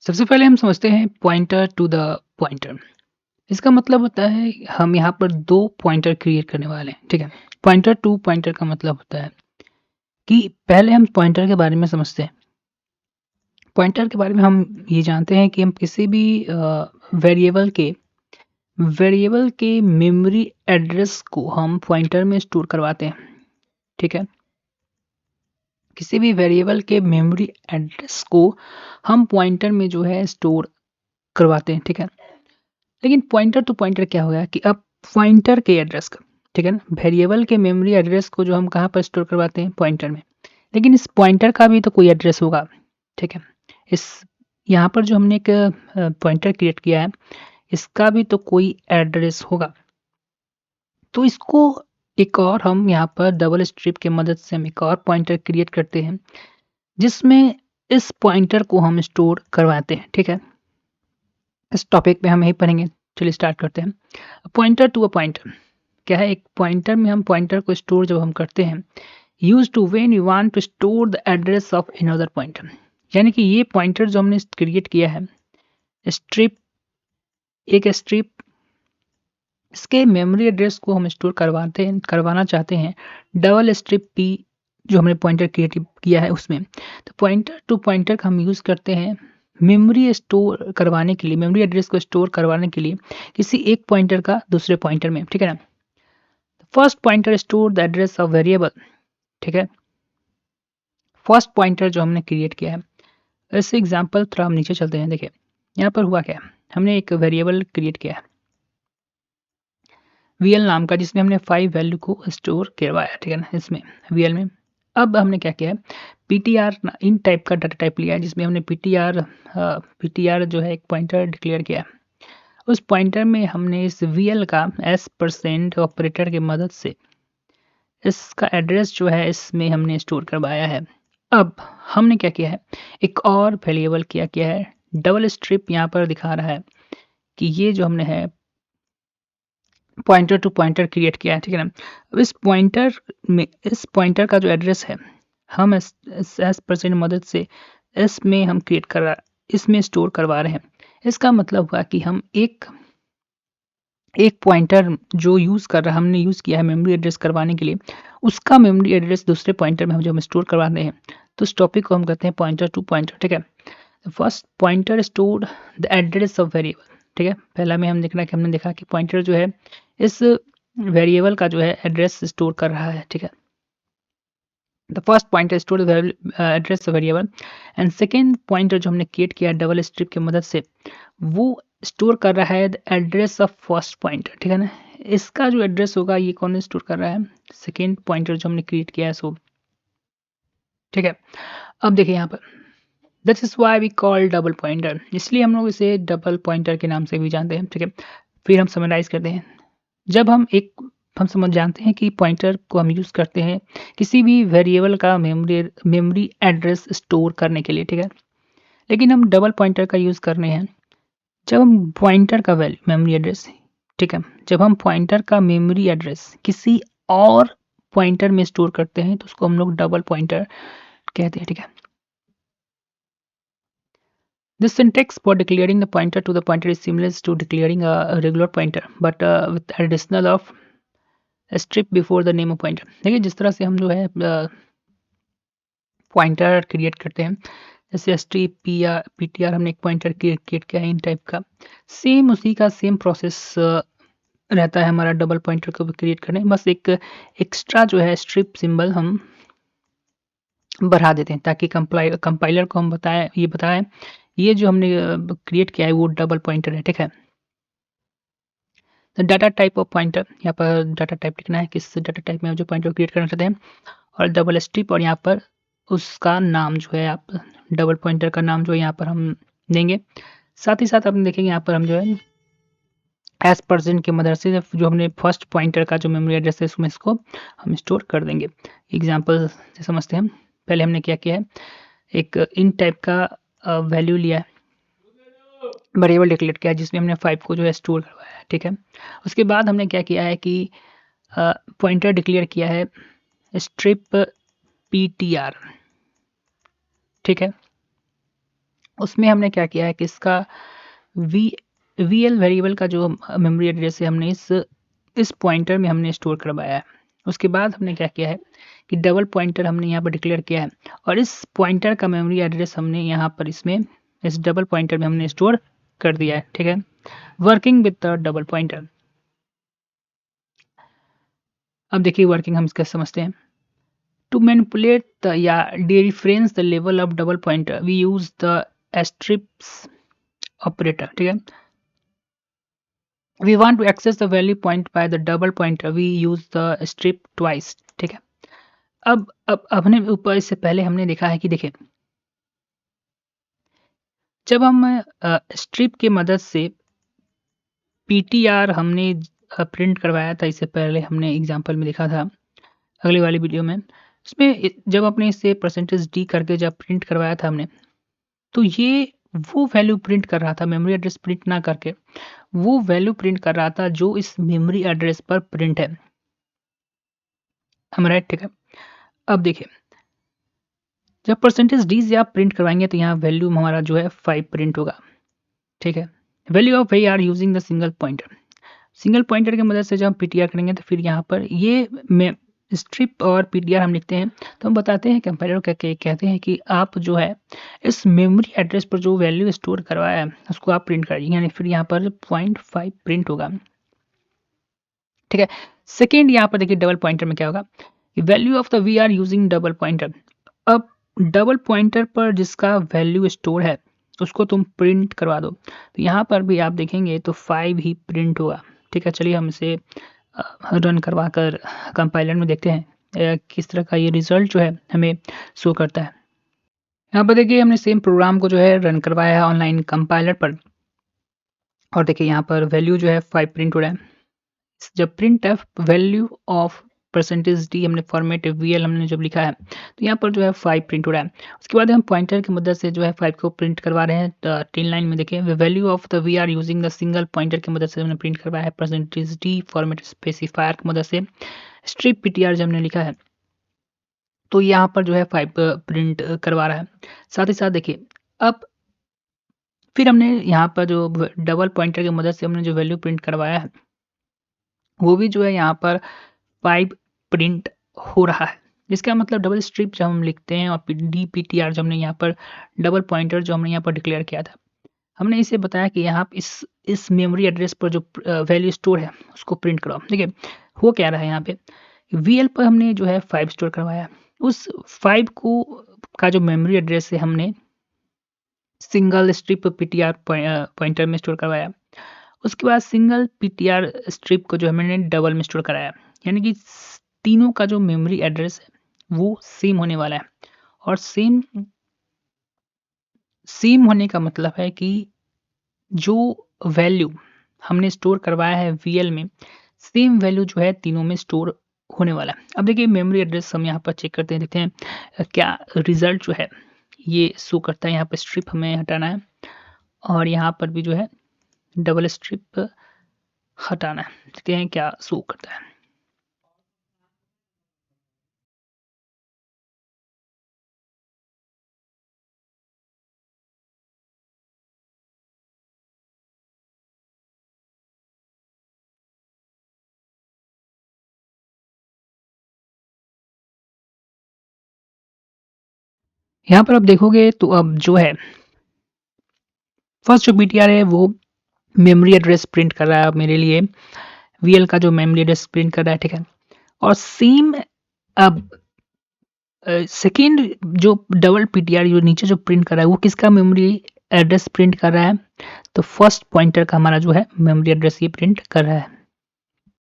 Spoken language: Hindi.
सबसे पहले हम समझते हैं पॉइंटर टू द पॉइंटर। इसका मतलब होता है हम यहाँ पर दो पॉइंटर क्रिएट करने वाले हैं, ठीक है। पॉइंटर टू पॉइंटर का मतलब होता है कि पहले हम पॉइंटर के बारे में समझते हैं। पॉइंटर के बारे में हम ये जानते हैं कि हम किसी भी वेरिएबल के मेमोरी एड्रेस को हम पॉइंटर में स्टोर करवाते हैं, ठीक है। किसी भी वेरिएबल के मेमोरी एड्रेस को हम पॉइंटर में जो है स्टोर करवाते हैं, ठीक है। लेकिन पॉइंटर टू पॉइंटर क्या हो गया कि अब पॉइंटर के एड्रेस का, ठीक है ना, वेरिएबल के मेमोरी एड्रेस को जो हम कहाँ पर स्टोर करवाते हैं, पॉइंटर में। लेकिन इस पॉइंटर का भी तो कोई एड्रेस होगा, ठीक है। इस यहाँ पर जो हमने एक पॉइंटर क्रिएट किया है, इसका भी तो कोई एड्रेस होगा। तो इसको एक और हम यहाँ पर डबल स्ट्रिप की मदद से हम एक और पॉइंटर क्रिएट करते हैं, जिसमें इस पॉइंटर को हम स्टोर करवाते हैं, ठीक है। इस टॉपिक पे हम यही पढ़ेंगे। चलिए स्टार्ट करते हैं। पॉइंटर टू अ पॉइंटर क्या है? एक पॉइंटर में हम पॉइंटर को स्टोर जब हम करते हैं, use to when you want to store the address of another pointer. यानी कि ये पॉइंटर जो हमने क्रिएट किया है, स्ट्रिप, एक स्ट्रिप, इसके मेमोरी एड्रेस को हम स्टोर करवाना चाहते हैं डबल स्ट्रिप पी जो हमने पॉइंटर क्रिएट किया है उसमें। तो पॉइंटर टू पॉइंटर का हम यूज करते हैं मेमोरी स्टोर करवाने के लिए, मेमोरी एड्रेस को स्टोर करवाने के लिए किसी एक पॉइंटर का दूसरे पॉइंटर में, ठीक है ना। First pointer store the address of variable, ठीक है। फर्स्ट पॉइंटर जो हमने क्रिएट किया है, ऐसे एग्जांपल थोड़ा हम नीचे चलते हैं। देखिए यहाँ पर हुआ क्या है, हमने एक वेरिएबल क्रिएट किया है वीएल नाम का, जिसमें हमने 5 वैल्यू को स्टोर करवाया, ठीक है ना, इसमें वीएल में। अब हमने क्या किया है, पीटीआर इन टाइप का डाटा टाइप लिया है, जिसमें हमने पीटीआर जो है एक पॉइंटर डिक्लेयर किया है। उस पॉइंटर में हमने इस वीएल का s% ऑपरेटर की मदद से इसका एड्रेस जो है इसमें हमने स्टोर करवाया है। अब हमने क्या किया है, एक और वेरिएबल किया है डबल स्ट्रिप। यहाँ पर दिखा रहा है कि ये जो हमने है पॉइंटर टू पॉइंटर क्रिएट किया है, ठीक है ना। अब इस पॉइंटर का जो एड्रेस है, हम s% मदद से इसमें हम इसमें स्टोर करवा रहे हैं। इसका मतलब हुआ कि हम एक पॉइंटर जो हमने यूज किया है मेमोरी एड्रेस करवाने के लिए, उसका मेमोरी एड्रेस दूसरे पॉइंटर में हम स्टोर करवाते हैं। तो इस टॉपिक को हम कहते हैं पॉइंटर टू पॉइंटर, ठीक है। First pointer store the address of variable, ठीक है। पहला में हम देखना कि हमने देखा कि पॉइंटर जो है इस वेरिएबल का जो है एड्रेस स्टोर कर रहा है, ठीक है। The first pointer store the address of variable, and second pointer जो हमने क्रिएट किया डबल स्ट्रिप की मदद से, वो स्टोर कर रहा है the address of first pointer, ठीक है ना। इसका जो एड्रेस होगा ये कौन स्टोर कर रहा है, सेकेंड पॉइंटर जो हमने क्रिएट किया है, सो ठीक है। अब देखिए यहाँ पर that is why we call double pointer, इसलिए हम लोग इसे डबल पॉइंटर के नाम से भी जानते हैं, ठीक है। फिर हम समराइज करते हैं। जब हम समझ जानते हैं कि पॉइंटर को हम यूज करते हैं किसी भी वेरिएबल का मेमोरी एड्रेस स्टोर करने के लिए, ठीक है। लेकिन हम डबल पॉइंटर का यूज कर रहे हैं जब हम पॉइंटर का वैल्यू मेमोरी एड्रेस, ठीक है, जब हम पॉइंटर का मेमोरी एड्रेस किसी और पॉइंटर में स्टोर करते हैं तो उसको हम लोग डबल पॉइंटर कहते हैं, ठीक है। This syntax for declaring the pointer to the pointer is similar to declaring a regular pointer, but with additional of a strip before the name of pointer। देखिए जिस तरह से हम जो है पॉइंटर क्रिएट करते हैं, जैसे strip ptr हमने एक पॉइंटर क्रिएट किया है इन टाइप का, सेम उसी का सेम प्रोसेस रहता है हमारा डबल पॉइंटर को क्रिएट करने। बस एक एक्स्ट्रा जो है स्ट्रिप सिंबल हम बढ़ा देते हैं ताकि कंपाइलर को हम बताएं ये जो हमने क्रिएट किया है वो डबल पॉइंटर है, ठीक है। तो डाटा टाइप ऑफ पॉइंटर, यहाँ पर डाटा टाइप लिखना है किस डाटा टाइप में हम जो पॉइंटर क्रिएट करना चाहते हैं, और डबल स्ट्रिप, और यहाँ पर उसका नाम जो है आप डबल पॉइंटर का नाम जो है यहाँ पर हम देंगे। साथ ही साथ हम देखेंगे यहाँ पर हम जो है s% की मदद से जो हमने फर्स्ट पॉइंटर का जो मेमोरी एड्रेस है उसमें इसको हम स्टोर कर देंगे। एग्जाम्पल से समझते हैं। पहले हमने क्या किया है, एक इन टाइप का वैल्यू लिया है, वेरिएबल डिक्लेयर किया है जिसमें हमने 5 को जो है स्टोर करवाया है, ठीक है। उसके बाद हमने क्या किया है कि पॉइंटर डिक्लेयर किया है स्ट्रिप ptr, ठीक है। उसमें हमने क्या किया है कि इसका वीएल वेरिएबल का जो मेमोरी एड्रेस है हमने इस पॉइंटर में हमने स्टोर करवाया है। उसके बाद हमने क्या किया है कि डबल पॉइंटर हमने यहाँ पर डिक्लेयर किया है और इस पॉइंटर का मेमोरी एड्रेस हमने यहाँ पर इस डबल पॉइंटर में हमने स्टोर कर दिया है। ठीक है, working with the double pointer. अब देखिए वर्किंग हम इसका समझते हैं। टू मैनिपुलेट द या difference the level of double pointer we use the asterisk operator. ठीक है, we want to access the value point by the double pointer we use the strip twice। ठीक है, अब हमने ऊपर इससे पहले हमने देखा है कि देखिए जब हम स्ट्रिप की मदद से पीटीआर हमने प्रिंट करवाया था, इससे पहले हमने एग्जांपल में देखा था अगली वाली वीडियो में, उसमें जब अपने इसे %d करके जब प्रिंट करवाया था हमने, तो ये वो वैल्यू प्रिंट कर रहा था, मेमोरी एड्रेस प्रिंट ना करके वो वैल्यू प्रिंट कर रहा था जो इस मेमोरी एड्रेस पर प्रिंट है। हम राइट? ठीक है, अब देखिए जब %d से आप प्रिंट करवाएंगे तो यहाँ वैल्यू हमारा जो है 5 प्रिंट होगा। ठीक है, value of we are using the single pointer. Single pointer की मदद से जब हम पीटीआर करेंगे तो फिर यहाँ पर ये में स्ट्रिप और पीटीआर हम लिखते हैं तो हम बताते हैं कंपाइलर कहते हैं कि आप जो है इस मेमोरी एड्रेस पर जो वैल्यू स्टोर करवाया है उसको आप प्रिंट करिए, यानी फिर यहाँ पर 0.5 प्रिंट होगा। ठीक है, सेकेंड यहाँ पर देखिए डबल पॉइंटर में क्या होगा, value of the we are using double pointer. अब डबल पॉइंटर पर जिसका वैल्यू स्टोर है उसको तुम प्रिंट करवा दो, तो यहाँ पर भी आप देखेंगे तो 5 ही प्रिंट होगा। ठीक है, चलिए हम इसे रन करवा कर कंपाइलर में देखते हैं किस तरह का ये रिजल्ट जो है हमें शो करता है। यहाँ पर देखिए हमने सेम प्रोग्राम को जो है रन करवाया है ऑनलाइन कंपाइलर पर और देखिए यहाँ पर वैल्यू जो है 5 प्रिंट हो रहा है। जब print F value of %d हमने फॉर्मेट वीएल हमने जब लिखा है तो यहाँ पर जो है 5 प्रिंट हो रहा है। उसके बाद हम पॉइंटर की मदद से जो है 5 को प्रिंट करवा रहे हैं। तो 3 लाइन में देखिए value of the we are using the single pointer की मदद से हमने प्रिंट करवाया है %d फॉर्मेट स्पेसिफायर की मदद से स्ट्रिप पीटीआर जब हमने लिखा है तो यहाँ पर जो है 5 प्रिंट करवा रहा है। साथ ही साथ देखिए अब फिर हमने यहाँ पर जो डबल पॉइंटर की मदद से हमने जो वैल्यू प्रिंट करवाया है वो भी जो है यहाँ पर 5 प्रिंट हो रहा है। इसका मतलब डबल स्ट्रिप जब हम लिखते हैं और DPTR जब हमने यहाँ पर डबल पॉइंटर जो हमने यहाँ पर डिक्लेयर किया था, हमने इसे बताया कि यहाँ इस मेमोरी एड्रेस पर जो वैल्यू स्टोर है उसको प्रिंट कराओ। देखिए हो क्या रहा है यहाँ पे VL पर हमने जो है 5 स्टोर करवाया, उस 5 को का जो मेमोरी एड्रेस है हमने सिंगल स्ट्रिप PTR पॉइंटर में स्टोर करवाया। उसके बाद सिंगल PTR स्ट्रिप को जो हमने डबल में स्टोर कराया, यानी कि तीनों का जो मेमोरी एड्रेस है वो सेम होने वाला है। और सेम होने का मतलब है कि जो वैल्यू हमने स्टोर करवाया है VL में सेम वैल्यू जो है तीनों में स्टोर होने वाला है। अब देखिए मेमोरी एड्रेस हम यहाँ पर चेक करते हैं, देखते हैं क्या रिजल्ट जो है ये शो करता है। यहाँ पर स्ट्रिप हमें हटाना है और यहाँ पर भी जो है डबल स्ट्रिप हटाना है, देखते हैं क्या शो करता है। यहाँ पर आप देखोगे तो अब जो है फर्स्ट जो BTR है वो मेमोरी एड्रेस प्रिंट कर रहा है मेरे लिए, VL का जो मेमोरी एड्रेस प्रिंट कर रहा है। ठीक है, और सेम अब सेकेंड जो डबल PTR जो नीचे जो प्रिंट कर रहा है वो किसका मेमोरी एड्रेस प्रिंट कर रहा है, तो फर्स्ट पॉइंटर का हमारा जो है मेमोरी एड्रेस ये प्रिंट कर रहा है।